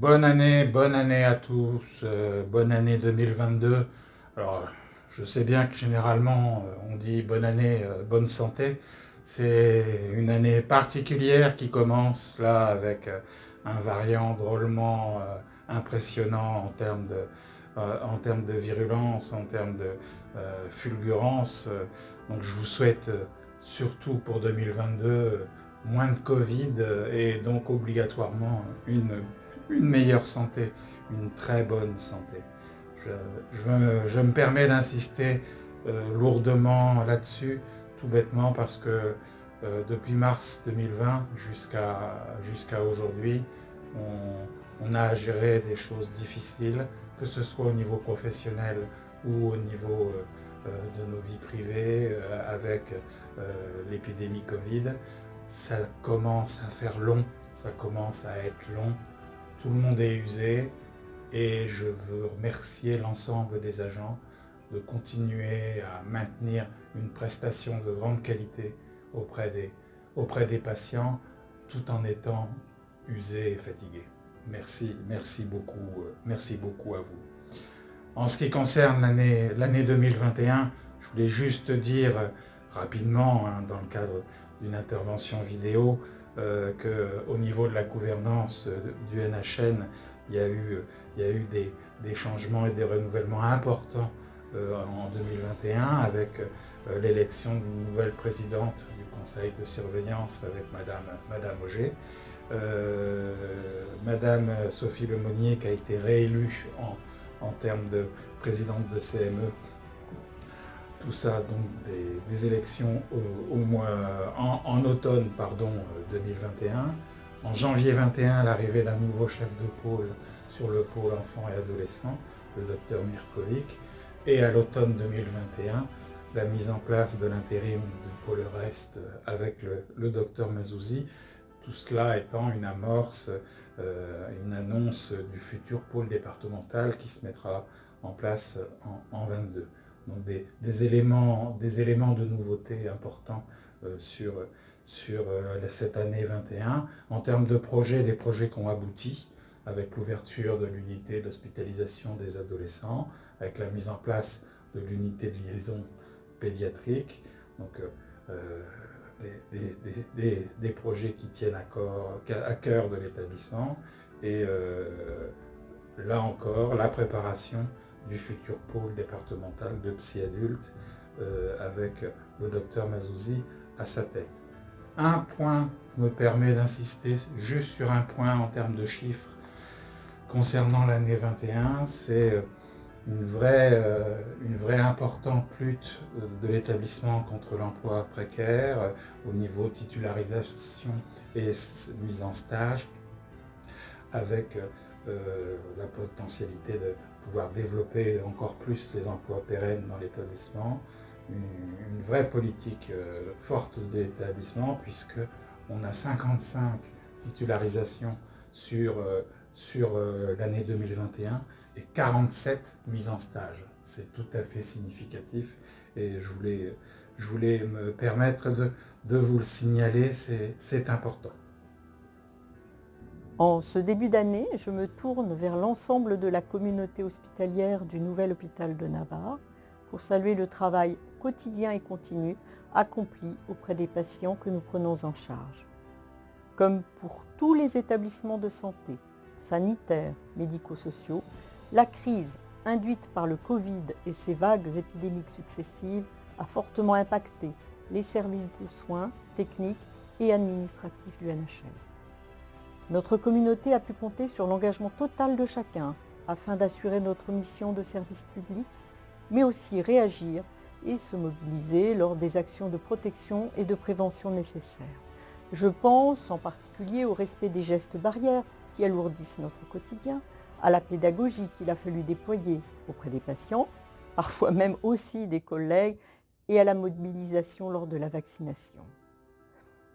Bonne année à tous, bonne année 2022. Alors, je sais bien que généralement on dit bonne année, bonne santé. C'est une année particulière qui commence là avec un variant drôlement impressionnant en termes de virulence, en termes de fulgurance. Donc je vous souhaite surtout pour 2022 moins de Covid et donc obligatoirement une meilleure santé, une très bonne santé. Je, je me permets d'insister lourdement là-dessus, tout bêtement parce que depuis mars 2020 jusqu'à aujourd'hui, on a à gérer des choses difficiles, que ce soit au niveau professionnel ou au niveau de nos vies privées avec l'épidémie Covid. Ça commence à faire long, ça commence à être long. Tout le monde est usé et je veux remercier l'ensemble des agents de continuer à maintenir une prestation de grande qualité auprès des patients tout en étant usés et fatigués. Merci beaucoup à vous. En ce qui concerne l'année 2021, je voulais juste dire rapidement, dans le cadre d'une intervention vidéo, qu'au niveau de la gouvernance du NHN, il y a eu des changements et des renouvellements importants en 2021 avec l'élection d'une nouvelle présidente du conseil de surveillance avec Madame Auger. Madame Sophie Lemonnier qui a été réélue en termes de présidente de CME. Tout ça, donc des élections en automne 2021. En janvier 21, l'arrivée d'un nouveau chef de pôle sur le pôle enfants et adolescents, le docteur Mirkovic. Et à l'automne 2021, la mise en place de l'intérim du pôle Est avec le docteur Mazouzi. Tout cela étant une amorce, une annonce du futur pôle départemental qui se mettra en place en 22. Donc des éléments de nouveauté importants sur cette année 21. En termes de projets, des projets qui ont abouti avec l'ouverture de l'unité d'hospitalisation des adolescents, avec la mise en place de l'unité de liaison pédiatrique. Donc des projets qui tiennent à cœur de l'établissement. Et là encore, la préparation du futur pôle départemental de psy-adulte avec le docteur Mazouzi à sa tête. Un point, je me permets d'insister juste sur un point en termes de chiffres concernant l'année 21, c'est une vraie importante lutte de l'établissement contre l'emploi précaire au niveau titularisation et mise en stage, avec la potentialité de pouvoir développer encore plus les emplois pérennes dans l'établissement, une vraie politique forte de l'établissement, puisqu'on a 55 titularisations sur l'année 2021 et 47 mises en stage. C'est tout à fait significatif et je voulais me permettre de vous le signaler, c'est important. En ce début d'année, je me tourne vers l'ensemble de la communauté hospitalière du nouvel hôpital de Navarre pour saluer le travail quotidien et continu accompli auprès des patients que nous prenons en charge. Comme pour tous les établissements de santé, sanitaires, médico-sociaux, la crise induite par le Covid et ses vagues épidémiques successives a fortement impacté les services de soins techniques et administratifs du NHN. Notre communauté a pu compter sur l'engagement total de chacun afin d'assurer notre mission de service public, mais aussi réagir et se mobiliser lors des actions de protection et de prévention nécessaires. Je pense en particulier au respect des gestes barrières qui alourdissent notre quotidien, à la pédagogie qu'il a fallu déployer auprès des patients, parfois même aussi des collègues, et à la mobilisation lors de la vaccination.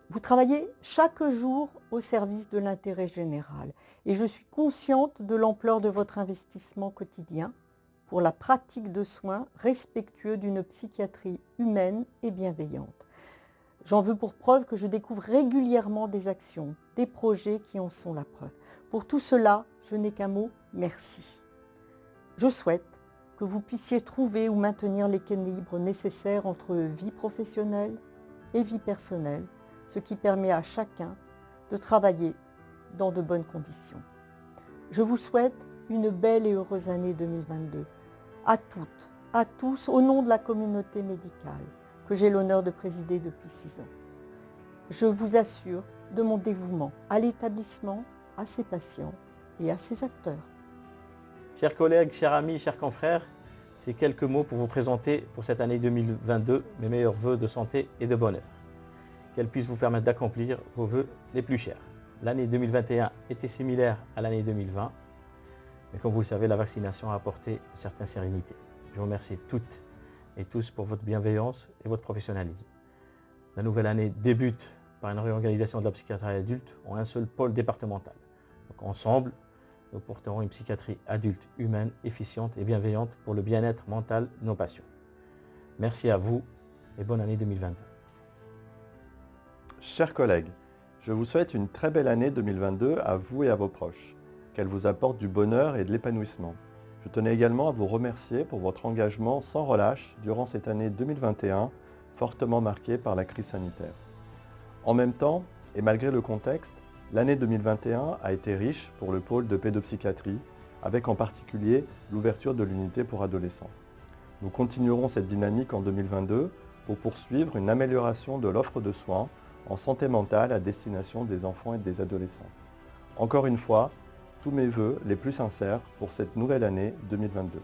Vous travaillez chaque jour au service de l'intérêt général et je suis consciente de l'ampleur de votre investissement quotidien pour la pratique de soins respectueux d'une psychiatrie humaine et bienveillante. J'en veux pour preuve que je découvre régulièrement des actions, des projets qui en sont la preuve. Pour tout cela, je n'ai qu'un mot, merci. Je souhaite que vous puissiez trouver ou maintenir l'équilibre nécessaire entre vie professionnelle et vie personnelle, ce qui permet à chacun de travailler dans de bonnes conditions. Je vous souhaite une belle et heureuse année 2022, à toutes, à tous, au nom de la communauté médicale que j'ai l'honneur de présider depuis 6 ans. Je vous assure de mon dévouement à l'établissement, à ses patients et à ses acteurs. Chers collègues, chers amis, chers confrères, ces quelques mots pour vous présenter pour cette année 2022 mes meilleurs vœux de santé et de bonheur. Qu'elle puisse vous permettre d'accomplir vos vœux les plus chers. L'année 2021 était similaire à l'année 2020, mais comme vous le savez, la vaccination a apporté une certaine sérénité. Je vous remercie toutes et tous pour votre bienveillance et votre professionnalisme. La nouvelle année débute par une réorganisation de la psychiatrie adulte en un seul pôle départemental. Donc ensemble, nous porterons une psychiatrie adulte, humaine, efficiente et bienveillante pour le bien-être mental de nos patients. Merci à vous et bonne année 2022. Chers collègues, je vous souhaite une très belle année 2022 à vous et à vos proches. Qu'elle vous apporte du bonheur et de l'épanouissement. Je tenais également à vous remercier pour votre engagement sans relâche durant cette année 2021, fortement marquée par la crise sanitaire. En même temps, et malgré le contexte, l'année 2021 a été riche pour le pôle de pédopsychiatrie, avec en particulier l'ouverture de l'unité pour adolescents. Nous continuerons cette dynamique en 2022 pour poursuivre une amélioration de l'offre de soins en santé mentale à destination des enfants et des adolescents. Encore une fois, tous mes vœux les plus sincères pour cette nouvelle année 2022.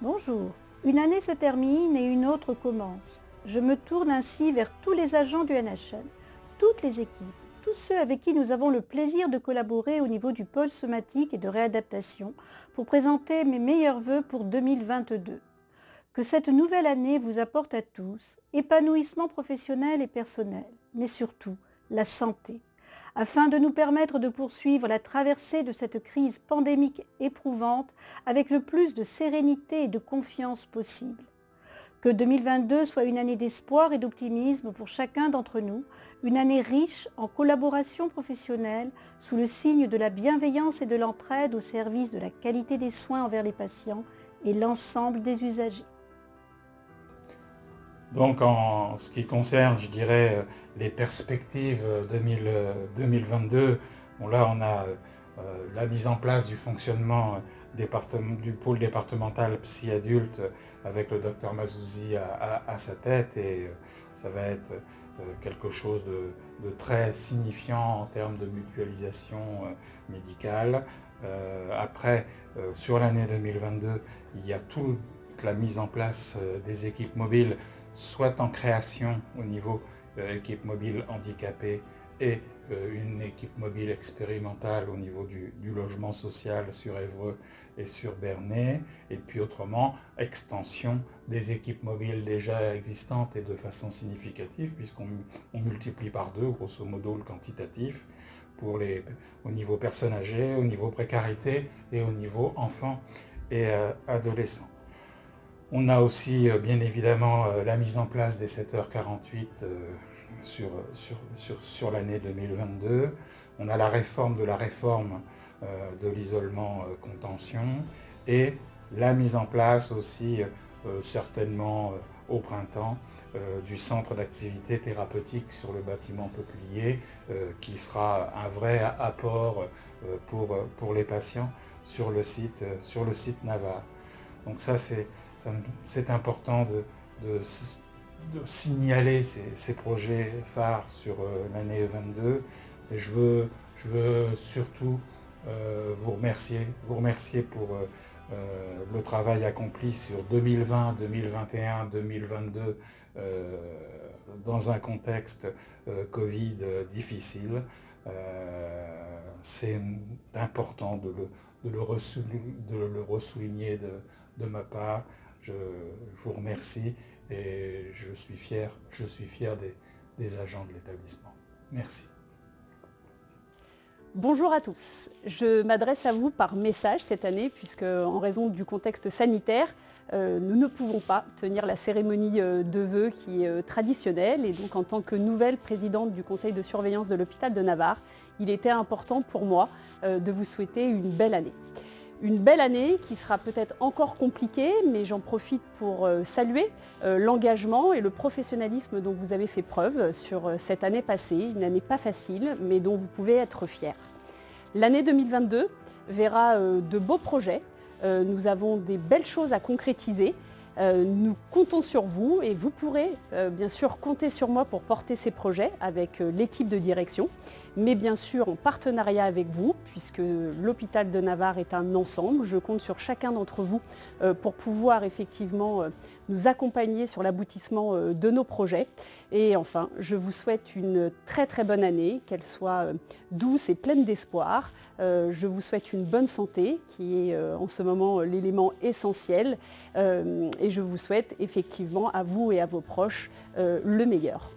Bonjour, une année se termine et une autre commence. Je me tourne ainsi vers tous les agents du NHM, toutes les équipes, tous ceux avec qui nous avons le plaisir de collaborer au niveau du pôle somatique et de réadaptation pour présenter mes meilleurs vœux pour 2022. Que cette nouvelle année vous apporte à tous épanouissement professionnel et personnel, mais surtout la santé, afin de nous permettre de poursuivre la traversée de cette crise pandémique éprouvante avec le plus de sérénité et de confiance possible. Que 2022 soit une année d'espoir et d'optimisme pour chacun d'entre nous, une année riche en collaboration professionnelle sous le signe de la bienveillance et de l'entraide au service de la qualité des soins envers les patients et l'ensemble des usagers. Donc en ce qui concerne, je dirais, les perspectives 2022, bon là on a la mise en place du fonctionnement du pôle départemental psy-adulte avec le docteur Mazouzi à sa tête et ça va être quelque chose de très signifiant en termes de mutualisation médicale. Après, sur l'année 2022, il y a toute la mise en place des équipes mobiles, soit en création au niveau équipe mobile handicapée et une équipe mobile expérimentale au niveau du logement social sur Évreux et sur Bernay, et puis autrement, extension des équipes mobiles déjà existantes et de façon significative, puisqu'on multiplie par 2, grosso modo, le quantitatif, au niveau personnes âgées, au niveau précarité et au niveau enfants et adolescents. On a aussi bien évidemment la mise en place des 7h48 sur l'année 2022. On a la réforme de l'isolement contention et la mise en place aussi certainement au printemps du centre d'activité thérapeutique sur le bâtiment Peuplier qui sera un vrai apport pour les patients sur le site Navarre. Donc ça c'est important de signaler ces projets phares sur l'année 22. Et je veux surtout vous remercier pour le travail accompli sur 2020, 2021, 2022 dans un contexte Covid difficile. C'est important de le ressouligner de ma part. Je vous remercie et je suis fier des agents de l'établissement. Merci. Bonjour à tous. Je m'adresse à vous par message cette année puisque en raison du contexte sanitaire, nous ne pouvons pas tenir la cérémonie de vœux qui est traditionnelle et donc en tant que nouvelle présidente du conseil de surveillance de l'hôpital de Navarre, il était important pour moi de vous souhaiter une belle année. Une belle année qui sera peut-être encore compliquée, mais j'en profite pour saluer l'engagement et le professionnalisme dont vous avez fait preuve sur cette année passée, une année pas facile, mais dont vous pouvez être fiers. L'année 2022 verra de beaux projets, nous avons des belles choses à concrétiser, nous comptons sur vous et vous pourrez bien sûr compter sur moi pour porter ces projets avec l'équipe de direction, mais bien sûr en partenariat avec vous, puisque l'hôpital de Navarre est un ensemble. Je compte sur chacun d'entre vous pour pouvoir effectivement nous accompagner sur l'aboutissement de nos projets. Et enfin, je vous souhaite une très très bonne année, qu'elle soit douce et pleine d'espoir. Je vous souhaite une bonne santé, qui est en ce moment l'élément essentiel. Et je vous souhaite effectivement à vous et à vos proches le meilleur.